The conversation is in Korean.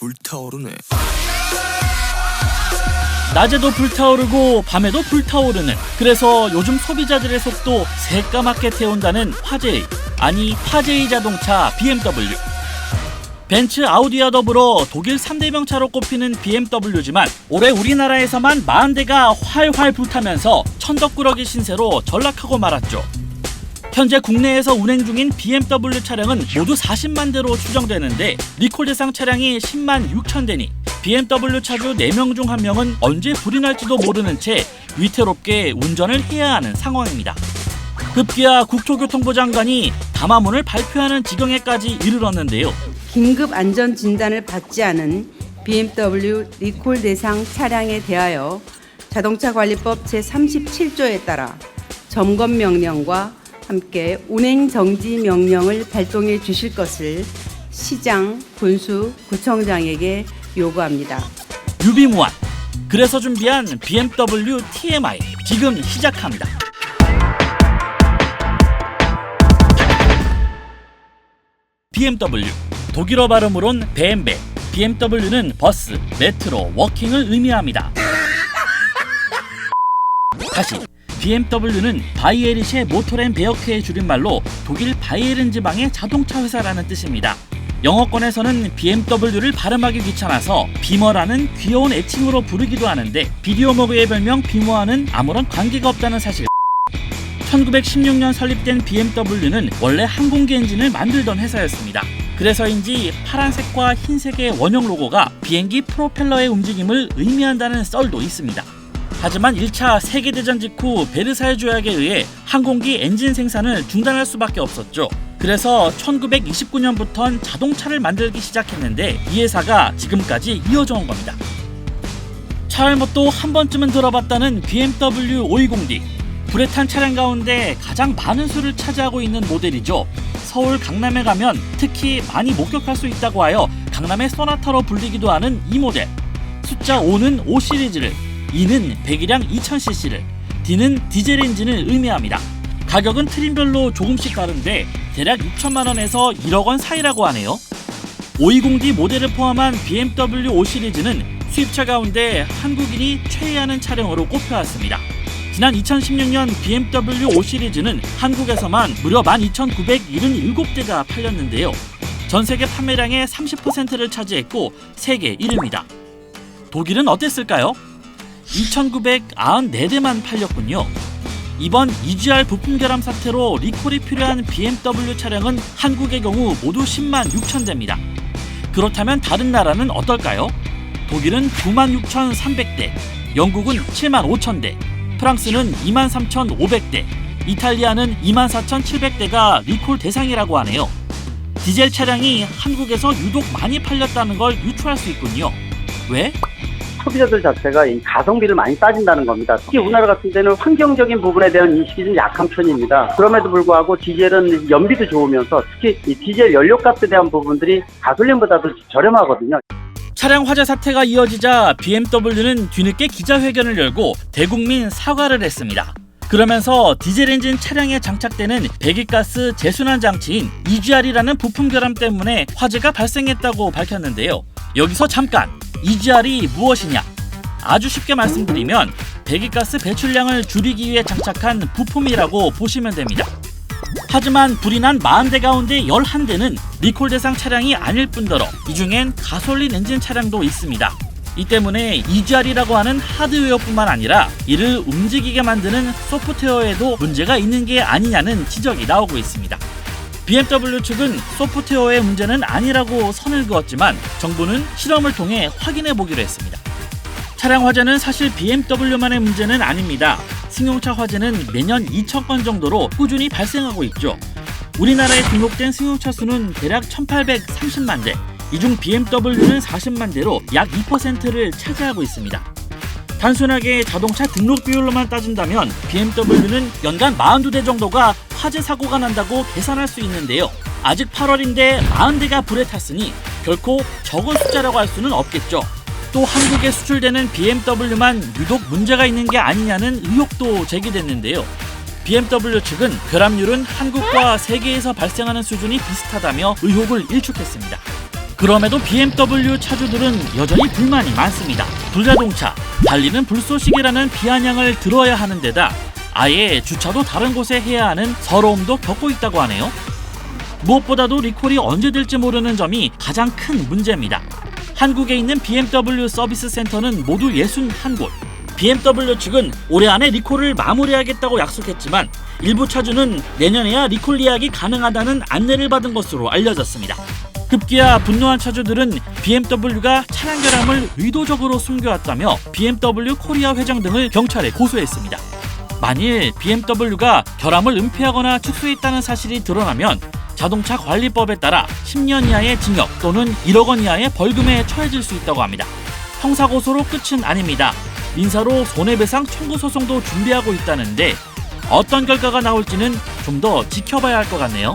불타오르네. 낮에도 불타오르고 밤에도 불타오르는, 그래서 요즘 소비자들의 속도 새까맣게 태운다는 화제의 자동차 BMW. 벤츠, 아우디와 더불어 독일 3대 명차로 꼽히는 BMW지만 올해 우리나라에서만 40대가 활활 불타면서 천덕꾸러기 신세로 전락하고 말았죠. 현재 국내에서 운행 중인 BMW 차량은 모두 40만 대로 추정되는데 리콜 대상 차량이 10만 6천 대니 BMW 차주 4명 중 1명은 언제 불이 날지도 모르는 채 위태롭게 운전을 해야 하는 상황입니다. 급기야 국토교통부 장관이 담화문을 발표하는 지경에까지 이르렀는데요. 긴급 안전 진단을 받지 않은 BMW 리콜 대상 차량에 대하여 자동차관리법 제37조에 따라 점검 명령과 함께 운행 정지 명령을 발동해 주실 것을 시장, 군수, 구청장에게 요구합니다. 유비무환. 그래서 준비한 BMW TMI 지금 시작합니다. BMW, 독일어 발음으론 뱀베. BMW는 버스, 메트로, 워킹을 의미합니다. 다시, BMW는 바이에리셰 모토렌 베어크의 줄임말로 독일 바이에른 지방의 자동차 회사라는 뜻입니다. 영어권에서는 BMW를 발음하기 귀찮아서 비머라는 귀여운 애칭으로 부르기도 하는데 비디오 머그의 별명 비머와는 아무런 관계가 없다는 사실. 1916년 설립된 BMW는 원래 항공기 엔진을 만들던 회사였습니다. 그래서인지 파란색과 흰색의 원형 로고가 비행기 프로펠러의 움직임을 의미한다는 썰도 있습니다. 하지만 1차 세계대전 직후 베르사유 조약에 의해 항공기 엔진 생산을 중단할 수밖에 없었죠. 그래서 1929년부터는 자동차를 만들기 시작했는데 이 회사가 지금까지 이어져 온 겁니다. 차 외모도 한 번쯤은 들어봤다는 BMW 520D. 불에 탄 차량 가운데 가장 많은 수를 차지하고 있는 모델이죠. 서울 강남에 가면 특히 많이 목격할 수 있다고 하여 강남의 소나타로 불리기도 하는 이 모델. 숫자 5는 5 시리즈를, 2는 배기량 2000cc를, D는 디젤 엔진을 의미합니다. 가격은 트림별로 조금씩 다른데 대략 6천만 원에서 1억 원 사이라고 하네요. 520D 모델을 포함한 BMW 5 시리즈는 수입차 가운데 한국인이 최애하는 차량으로 꼽혀왔습니다. 지난 2016년 BMW 5 시리즈는 한국에서만 무려 12,977대가 팔렸는데요. 전 세계 판매량의 30%를 차지했고 세계 1위입니다. 독일은 어땠을까요? 2,994대만 팔렸군요. 이번 EGR 부품 결함 사태로 리콜이 필요한 BMW 차량은 한국의 경우 모두 10만 6천 대입니다. 그렇다면 다른 나라는 어떨까요? 독일은 96,300대, 영국은 7만 5천 대, 프랑스는 23,500대, 이탈리아는 24,700대가 리콜 대상이라고 하네요. 디젤 차량이 한국에서 유독 많이 팔렸다는 걸 유추할 수 있군요. 왜? 소비자들 자체가 이 가성비를 많이 따진다는 겁니다. 특히 우리나라 같은 데는 환경적인 부분에 대한 인식이 좀 약한 편입니다. 그럼에도 불구하고 디젤은 연비도 좋으면서 특히 이 디젤 연료값에 대한 부분들이 가솔린보다도 저렴하거든요. 차량 화재 사태가 이어지자 BMW는 뒤늦게 기자회견을 열고 대국민 사과를 했습니다. 그러면서 디젤 엔진 차량에 장착되는 배기가스 재순환 장치인 EGR이라는 부품 결함 때문에 화재가 발생했다고 밝혔는데요. 여기서 잠깐! EGR이 무엇이냐? 아주 쉽게 말씀드리면 배기가스 배출량을 줄이기 위해 장착한 부품이라고 보시면 됩니다. 하지만 불이 난 40대 가운데 11대는 리콜 대상 차량이 아닐 뿐더러 이 중엔 가솔린 엔진 차량도 있습니다. 이 때문에 EGR이라고 하는 하드웨어뿐만 아니라 이를 움직이게 만드는 소프트웨어에도 문제가 있는 게 아니냐는 지적이 나오고 있습니다. BMW 측은 소프트웨어의 문제는 아니라고 선을 그었지만 정부는 실험을 통해 확인해 보기로 했습니다. 차량 화재는 사실 BMW만의 문제는 아닙니다. 승용차 화재는 매년 2,000건 정도로 꾸준히 발생하고 있죠. 우리나라에 등록된 승용차 수는 대략 1,830만 대, 이 중 BMW는 40만 대로 약 2%를 차지하고 있습니다. 단순하게 자동차 등록 비율로만 따진다면 BMW는 연간 42대 정도가 화재 사고가 난다고 계산할 수 있는데요. 아직 8월인데 40대가 불에 탔으니 결코 적은 숫자라고 할 수는 없겠죠. 또 한국에 수출되는 BMW만 유독 문제가 있는 게 아니냐는 의혹도 제기됐는데요. BMW 측은 결함률은 한국과 세계에서 발생하는 수준이 비슷하다며 의혹을 일축했습니다. 그럼에도 BMW 차주들은 여전히 불만이 많습니다. 불자동차, 달리는 불쏘시개라는 비아냥을 들어야 하는 데다 아예 주차도 다른 곳에 해야 하는 서러움도 겪고 있다고 하네요. 무엇보다도 리콜이 언제 될지 모르는 점이 가장 큰 문제입니다. 한국에 있는 BMW 서비스 센터는 모두 61곳. BMW 측은 올해 안에 리콜을 마무리하겠다고 약속했지만 일부 차주는 내년에야 리콜 예약이 가능하다는 안내를 받은 것으로 알려졌습니다. 급기야 분노한 차주들은 BMW가 차량 결함을 의도적으로 숨겨왔다며 BMW 코리아 회장 등을 경찰에 고소했습니다. 만일 BMW가 결함을 은폐하거나 축소했다는 사실이 드러나면 자동차 관리법에 따라 10년 이하의 징역 또는 1억 원 이하의 벌금에 처해질 수 있다고 합니다. 형사고소로 끝은 아닙니다. 민사로 손해배상 청구 소송도 준비하고 있다는데 어떤 결과가 나올지는 좀 더 지켜봐야 할 것 같네요.